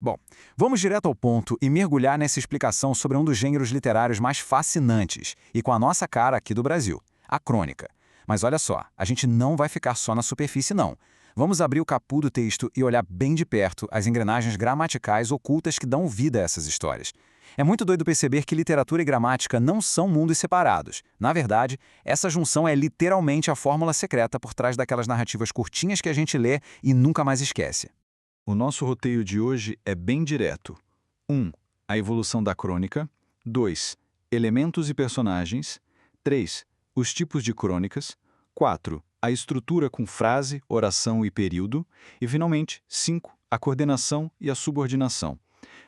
Bom, vamos direto ao ponto e mergulhar nessa explicação sobre um dos gêneros literários mais fascinantes e com a nossa cara aqui do Brasil, a crônica. Mas olha só, a gente não vai ficar só na superfície, não. Vamos abrir o capô do texto e olhar bem de perto as engrenagens gramaticais ocultas que dão vida a essas histórias. É muito doido perceber que literatura e gramática não são mundos separados. Na verdade, essa junção é literalmente a fórmula secreta por trás daquelas narrativas curtinhas que a gente lê e nunca mais esquece. O nosso roteiro de hoje é bem direto. 1. A evolução da crônica. 2. Elementos e personagens. 3. Os tipos de crônicas. 4. A estrutura com frase, oração e período. E, finalmente, 5. A coordenação e a subordinação.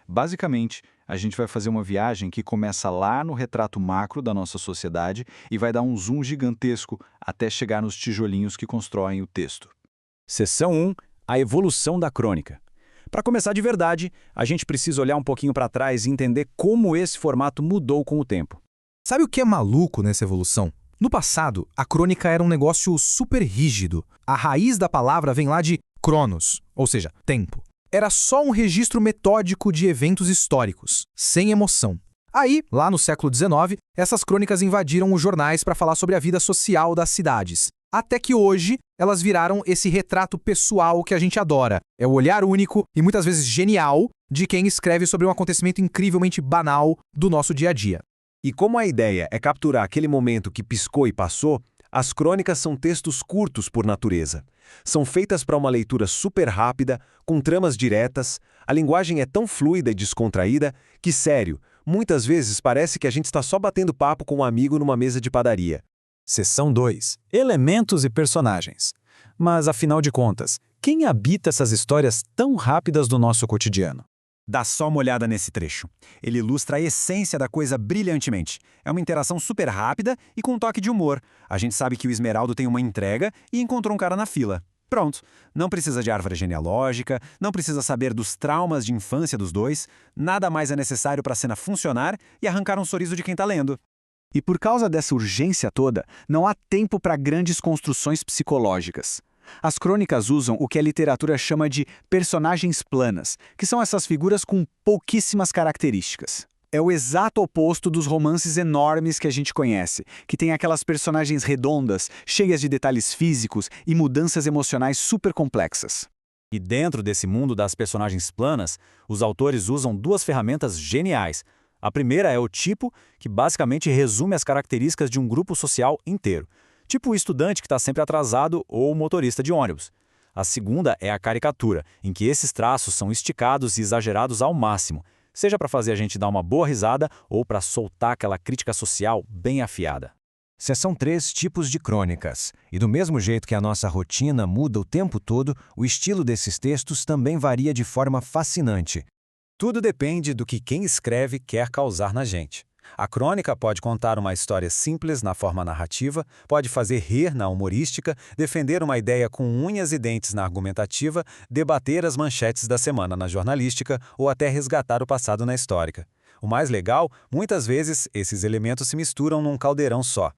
Basicamente, a gente vai fazer uma viagem que começa lá no retrato macro da nossa sociedade e vai dar um zoom gigantesco até chegar nos tijolinhos que constroem o texto. Seção 1. A evolução da crônica. Para começar de verdade, a gente precisa olhar um pouquinho para trás e entender como esse formato mudou com o tempo. Sabe o que é maluco nessa evolução? No passado, a crônica era um negócio super rígido. A raiz da palavra vem lá de cronos, ou seja, tempo. Era só um registro metódico de eventos históricos, sem emoção. Aí, lá no século XIX, essas crônicas invadiram os jornais para falar sobre a vida social das cidades. Até que hoje, elas viraram esse retrato pessoal que a gente adora. É o olhar único e muitas vezes genial de quem escreve sobre um acontecimento incrivelmente banal do nosso dia a dia. E como a ideia é capturar aquele momento que piscou e passou, as crônicas são textos curtos por natureza. São feitas para uma leitura super rápida, com tramas diretas, a linguagem é tão fluida e descontraída que, sério, muitas vezes parece que a gente está só batendo papo com um amigo numa mesa de padaria. Seção 2. Elementos e personagens. Mas, afinal de contas, quem habita essas histórias tão rápidas do nosso cotidiano? Dá só uma olhada nesse trecho. Ele ilustra a essência da coisa brilhantemente. É uma interação super rápida e com um toque de humor. A gente sabe que o Esmeraldo tem uma entrega e encontrou um cara na fila. Pronto. Não precisa de árvore genealógica, não precisa saber dos traumas de infância dos dois, nada mais é necessário para a cena funcionar e arrancar um sorriso de quem está lendo. E por causa dessa urgência toda, não há tempo para grandes construções psicológicas. As crônicas usam o que a literatura chama de personagens planas, que são essas figuras com pouquíssimas características. É o exato oposto dos romances enormes que a gente conhece, que tem aquelas personagens redondas, cheias de detalhes físicos e mudanças emocionais super complexas. E dentro desse mundo das personagens planas, os autores usam duas ferramentas geniais. A primeira é o tipo, que basicamente resume as características de um grupo social inteiro. Tipo o estudante que está sempre atrasado ou o motorista de ônibus. A segunda é a caricatura, em que esses traços são esticados e exagerados ao máximo, seja para fazer a gente dar uma boa risada ou para soltar aquela crítica social bem afiada. Seção 3. Tipos de crônicas. E do mesmo jeito que a nossa rotina muda o tempo todo, o estilo desses textos também varia de forma fascinante. Tudo depende do que quem escreve quer causar na gente. A crônica pode contar uma história simples na forma narrativa, pode fazer rir na humorística, defender uma ideia com unhas e dentes na argumentativa, debater as manchetes da semana na jornalística ou até resgatar o passado na histórica. O mais legal, muitas vezes, esses elementos se misturam num caldeirão só.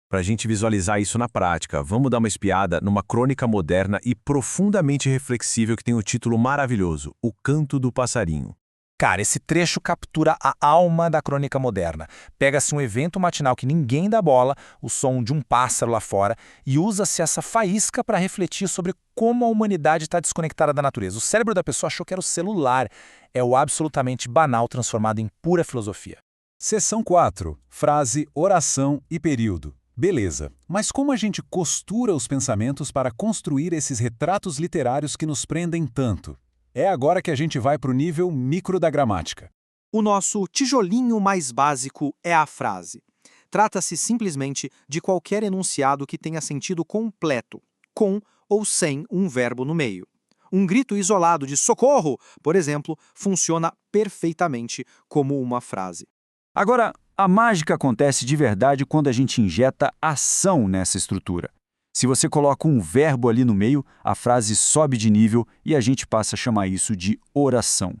Para a gente visualizar isso na prática, vamos dar uma espiada numa crônica moderna e profundamente reflexível que tem o título maravilhoso, O Canto do Passarinho. Cara, esse trecho captura a alma da crônica moderna. Pega-se um evento matinal que ninguém dá bola, o som de um pássaro lá fora, e usa-se essa faísca para refletir sobre como a humanidade está desconectada da natureza. O cérebro da pessoa achou que era o celular. É o absolutamente banal transformado em pura filosofia. Seção 4. Frase, oração e período. Beleza, mas como a gente costura os pensamentos para construir esses retratos literários que nos prendem tanto? É agora que a gente vai para o nível micro da gramática. O nosso tijolinho mais básico é a frase. Trata-se simplesmente de qualquer enunciado que tenha sentido completo, com ou sem um verbo no meio. Um grito isolado de socorro, por exemplo, funciona perfeitamente como uma frase. Agora, a mágica acontece de verdade quando a gente injeta ação nessa estrutura. Se você coloca um verbo ali no meio, a frase sobe de nível e a gente passa a chamar isso de oração.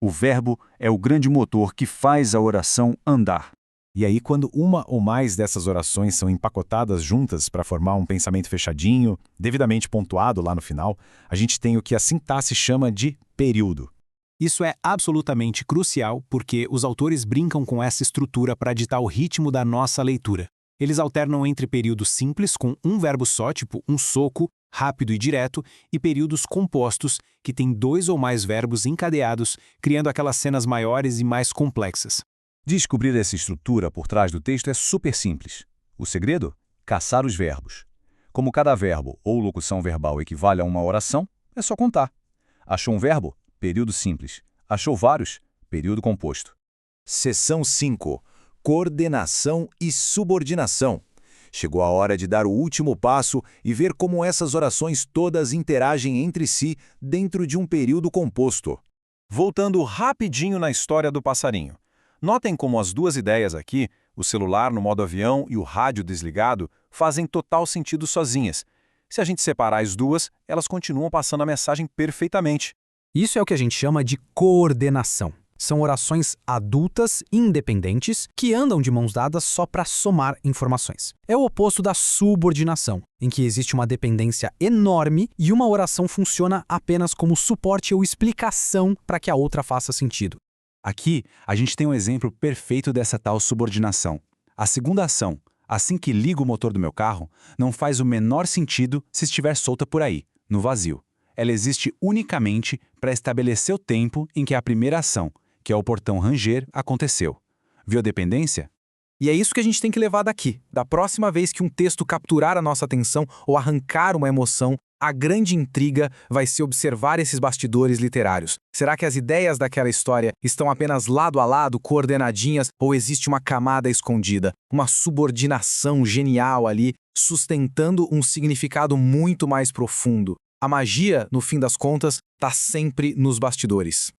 O verbo é o grande motor que faz a oração andar. E aí, quando uma ou mais dessas orações são empacotadas juntas para formar um pensamento fechadinho, devidamente pontuado lá no final, a gente tem o que a sintaxe chama de período. Isso é absolutamente crucial porque os autores brincam com essa estrutura para ditar o ritmo da nossa leitura. Eles alternam entre períodos simples, com um verbo só, tipo um soco, rápido e direto, e períodos compostos, que têm 2 ou mais verbos encadeados, criando aquelas cenas maiores e mais complexas. Descobrir essa estrutura por trás do texto é super simples. O segredo? Caçar os verbos. Como cada verbo ou locução verbal equivale a uma oração, é só contar. Achou um verbo? Período simples. Achou vários? Período composto. Seção 5. Coordenação e subordinação. Chegou a hora de dar o último passo e ver como essas orações todas interagem entre si dentro de um período composto. Voltando rapidinho na história do passarinho. Notem como as duas ideias aqui, o celular no modo avião e o rádio desligado, fazem total sentido sozinhas. Se a gente separar as duas, elas continuam passando a mensagem perfeitamente. Isso é o que a gente chama de coordenação. São orações adultas, independentes, que andam de mãos dadas só para somar informações. É o oposto da subordinação, em que existe uma dependência enorme e uma oração funciona apenas como suporte ou explicação para que a outra faça sentido. Aqui, a gente tem um exemplo perfeito dessa tal subordinação. A segunda ação, assim que ligo o motor do meu carro, não faz o menor sentido se estiver solta por aí, no vazio. Ela existe unicamente para estabelecer o tempo em que a primeira ação, que é o portão ranger, aconteceu. Viu a dependência? E é isso que a gente tem que levar daqui. Da próxima vez que um texto capturar a nossa atenção ou arrancar uma emoção, a grande intriga vai ser observar esses bastidores literários. Será que as ideias daquela história estão apenas lado a lado, coordenadinhas, ou existe uma camada escondida, uma subordinação genial ali, sustentando um significado muito mais profundo? A magia, no fim das contas, está sempre nos bastidores.